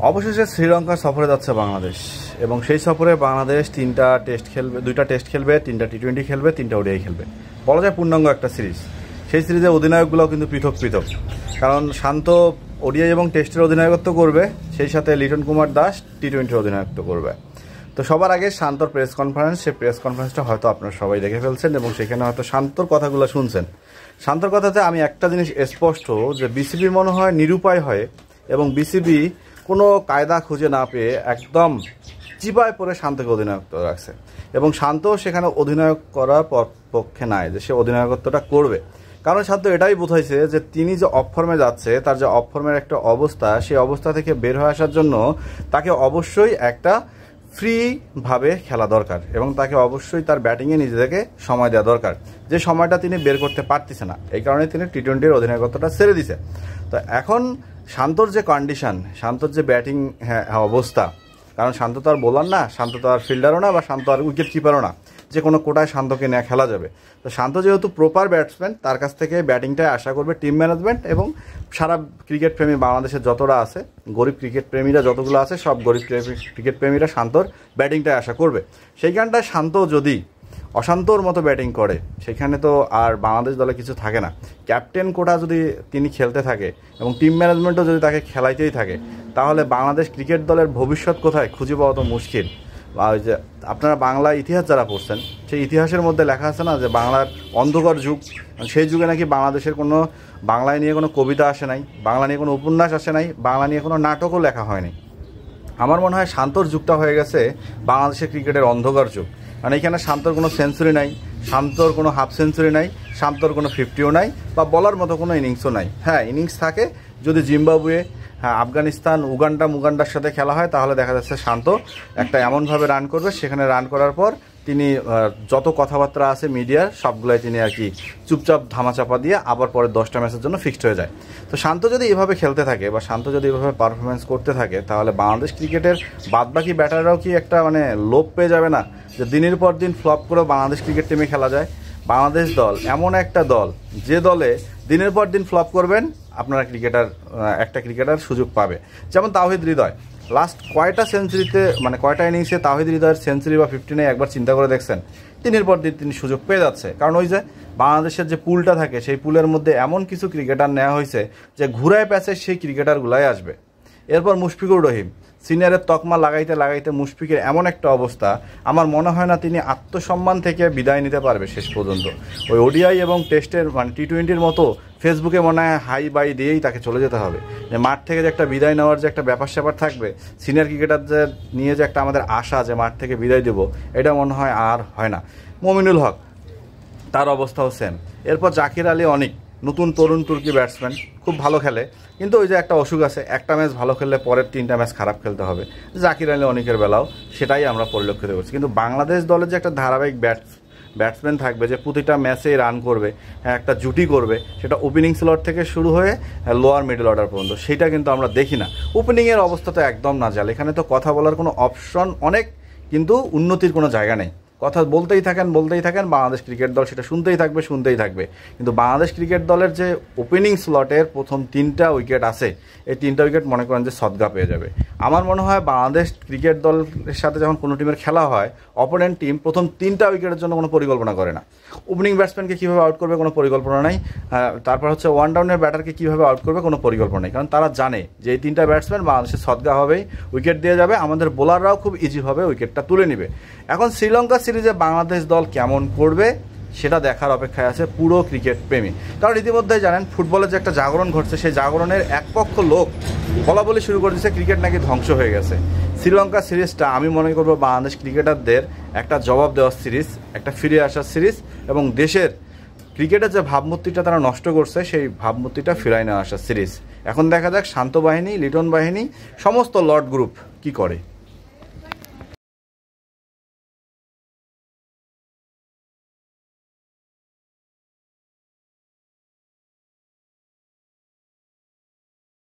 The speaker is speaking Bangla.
অবশেষে শ্রীলঙ্কা সফরে যাচ্ছে বাংলাদেশ এবং সেই সফরে বাংলাদেশ 3টা টেস্ট খেলবে, 2টা টেস্ট খেলবে, 3টা টি20 খেলবে, 3টা ওডিআই খেলবে। বলা যায় পূর্ণাঙ্গ একটা সিরিজ। সেই সিরিজের অধিনায়কগুলোও কিন্তু পৃথক পৃথক, কারণ শান্ত ওডিআই এবং টেস্টের অধিনায়কত্ব করবে, সেই সাথে লিটন কুমার দাস টি20 অধিনায়কত্ব করবে। তো সবার আগে শান্তর প্রেস কনফারেন্স, সেই প্রেস কনফারেন্সটা হয়তো আপনারা সবাই দেখে ফেলছেন এবং সেখানে হয়তো শান্তর কথাগুলো শুনছেন। শান্তর কথাতে আমি একটা জিনিস স্পষ্ট, যে বিসিবি মনে হয় নিরুপায় হয় এবং বিসিবি কোনো কায়দা খুঁজে না পেয়ে একদম চিপায় পড়ে শান্তকে অধিনায়কত্ব রাখছে এবং শান্ত সেখানে অধিনায়ক করার পক্ষে নাই যে সে অধিনায়কত্বটা করবে। কারণ শান্ত এটাই বোঝাইছে যে তিনি যে অফ ফর্মে যাচ্ছে, তার যে অফ ফর্মের একটা অবস্থা, সেই অবস্থা থেকে বের হয়ে আসার জন্য তাকে অবশ্যই একটা ফ্রিভাবে খেলা দরকার এবং তাকে অবশ্যই তার ব্যাটিংয়ে নিজেদেরকে সময় দেওয়া দরকার, যে সময়টা তিনি বের করতে পারতেছে না। এই কারণে তিনি টি20-র অধিনায়কত্বটা ছেড়ে দিছে। তো এখন শান্তর যে কন্ডিশন, শান্তর যে ব্যাটিং অবস্থা, কারণ শান্ত তো আর বোলার না, শান্ত তো আর ফিল্ডারও না, বা শান্ত আর উইকেট কিপারও না যে কোনো কোটায় শান্তকে নিয়ে খেলা যাবে। তো শান্ত যেহেতু প্রপার ব্যাটসম্যান, তার কাছ থেকে ব্যাটিংটাই আশা করবে টিম ম্যানেজমেন্ট এবং সারা ক্রিকেট প্রেমী বাংলাদেশের যতটা আছে, গরিব ক্রিকেট প্রেমীরা যতগুলো আছে, সব গরিব ক্রিকেট প্রেমীরা শান্তর ব্যাটিংটাই আশা করবে। সেইখানটায় শান্ত যদি অশান্তর মতো ব্যাটিং করে, সেখানে তো আর বাংলাদেশ দলে কিছু থাকে না। ক্যাপ্টেন কোটা যদি তিনি খেলতে থাকে এবং টিম ম্যানেজমেন্টও যদি তাকে খেলাইতেই থাকে, তাহলে বাংলাদেশ ক্রিকেট দলের ভবিষ্যৎ কোথায় খুঁজে পাওয়া তো মুশকিল। ওই যে আপনারা বাংলা ইতিহাস যারা পড়ছেন, সেই ইতিহাসের মধ্যে লেখা আছে না যে বাংলার অন্ধকার যুগ, সেই যুগে নাকি বাংলাদেশের কোনো বাংলায় নিয়ে কোনো কবিতা আসে নাই, বাংলা নিয়ে কোনো উপন্যাস আসে নাই, বাংলা নিয়ে কোনো নাটকও লেখা হয়নি। আমার মনে হয় শান্তর যুগটা হয়ে গেছে বাংলাদেশের ক্রিকেটের অন্ধকার যুগ। কারণ এখানে শান্তর কোনো সেঞ্চুরি নাই, শান্তর কোনো হাফ সেঞ্চুরি নাই, শান্তর কোনো 50ও নাই, বা বলার মতো কোনো ইনিংসও নাই। হ্যাঁ, ইনিংস থাকে যদি জিম্বাবুয়ে, আফগানিস্তান, মুগান্ডার সাথে খেলা হয়, তাহলে দেখা যাচ্ছে শান্ত একটা এমনভাবে রান করবে, সেখানে রান করার পর তিনি যত কথাবার্তা আছে মিডিয়ার সবগুলাই তিনি আর কি চুপচাপ ধামাচাপা দিয়ে আবার পরের 10টা ম্যাচের জন্য ফিক্সড হয়ে যায়। তো শান্ত যদি এভাবে খেলতে থাকে বা শান্ত যদি এভাবে পারফরমেন্স করতে থাকে, তাহলে বাংলাদেশ ক্রিকেটের বাদবাকি ব্যাটাররাও কি একটা লোভ পেয়ে যাবে না যে দিনের পর দিন ফ্লপ করে বাংলাদেশ ক্রিকেট টিমে খেলা যায়? বাংলাদেশ দল এমন একটা দল, যে দলে দিনের পর দিন ফ্লপ করবেন আপনারা একটা ক্রিকেটার সুযোগ পাবে। যেমন তাওহিদ হৃদয় লাস্ট কয়টা সেঞ্চুরিতে, কয়টা ইনিংসে তাওহিদ হৃদয়ের সেঞ্চুরি বা 50 নেই একবার চিন্তা করে দেখছেন? দিনের পর দিন তিনি সুযোগ পেয়ে যাচ্ছে, কারণ ওই যে বাংলাদেশের যে পুলটা থাকে, সেই পুলের মধ্যে এমন কিছু ক্রিকেটার নেওয়া হয়েছে যে ঘুরায় প্যাচে সেই ক্রিকেটারগুলাই আসবে। এরপর মুশফিকুর রহিম সিনিয়রের তকমা লাগাইতে লাগাইতে মুশফিকের এমন একটা অবস্থা, আমার মনে হয় না তিনি আত্মসম্মান থেকে বিদায় নিতে পারবে শেষ পর্যন্ত। ওই ওডিআই এবং টেস্টের টি20-র মতো ফেসবুকে মনে হয় হাই বাই দিয়েই তাকে চলে যেতে হবে। যে মাঠ থেকে যে একটা বিদায় নেওয়ার যে একটা ব্যাপার স্যাপার থাকবে, সিনিয়র ক্রিকেটারদের নিয়ে যে একটা আমাদের আশা যে মাঠ থেকে বিদায় দেব, এটা মনে হয় আর হয় না। মমিনুল হক, তার অবস্থাও সেম। এরপর জাকির আলী অনিক, নতুন তরুণ তুর্কি ব্যাটসম্যান, খুব ভালো খেলে, কিন্তু ওই যে একটা অসুখ আছে, একটা ম্যাচ ভালো খেললে পরের 3টা ম্যাচ খারাপ খেলতে হবে। জাকির আলী অনিকের বেলাও সেটাই আমরা পরিলক্ষিত করছি। কিন্তু বাংলাদেশ দলের যে একটা ধারাবাহিক ব্যাটসম্যান থাকবে, যে প্রতিটা ম্যাচেই রান করবে, একটা জুটি করবে, সেটা ওপেনিং স্লট থেকে শুরু হয়ে লোয়ার মিডল অর্ডার পর্যন্ত, সেটা কিন্তু আমরা দেখি না। ওপেনিংয়ের অবস্থা তো একদম নাজাল, এখানে তো কথা বলার কোনো অপশন অনেক, কিন্তু উন্নতির কোনো জায়গা নেই। কথা বলতেই থাকেন, বাংলাদেশ ক্রিকেট দল সেটা শুনতেই থাকবে। কিন্তু বাংলাদেশ ক্রিকেট দলের যে ওপেনিং স্লটের প্রথম 3টা উইকেট আছে, এই 3টা উইকেট মনে করেন যে সদগা পেয়ে যাবে। আমার মনে হয় বাংলাদেশ ক্রিকেট দলের সাথে যখন কোনো টিমের খেলা হয়, অপোনেন্ট টিম প্রথম 3টা উইকেটের জন্য কোনো পরিকল্পনা করে না। ওপেনিং ব্যাটসম্যানকে কীভাবে আউট করবে কোনো পরিকল্পনা নাই, তারপর হচ্ছে ওয়ান ডাউনের ব্যাটারকে কীভাবে আউট করবে কোনো পরিকল্পনা নেই, কারণ তারা জানে যে এই 3টা ব্যাটসম্যান বাংলাদেশের সদগা হবেই, উইকেট দিয়ে যাবে, আমাদের বোলাররাও খুব ইজিভাবে উইকেটটা তুলে নেবে। এখন শ্রীলঙ্কা সিরিজে বাংলাদেশ দল কেমন করবে সেটা দেখার অপেক্ষায় আছে পুরো ক্রিকেট প্রেমী। কারণ ইতিমধ্যেই জানেন ফুটবলের যে একটা জাগরণ ঘটছে, সেই জাগরণের এক পক্ষ লোক বলা শুরু করে দিচ্ছে ক্রিকেট নাকি ধ্বংস হয়ে গেছে। শ্রীলঙ্কা সিরিজটা আমি মনে করবো বাংলাদেশ ক্রিকেটারদের একটা জবাব দেওয়ার সিরিজ, একটা ফিরে আসার সিরিজ, এবং দেশের ক্রিকেটের যে ভাবমূর্তিটা তারা নষ্ট করছে, সেই ভাবমূর্তিটা ফিরায় নেওয়া আসার সিরিজ। এখন দেখা যাক শান্ত বাহিনী, লিটন বাহিনী, সমস্ত লর্ড গ্রুপ কি করে।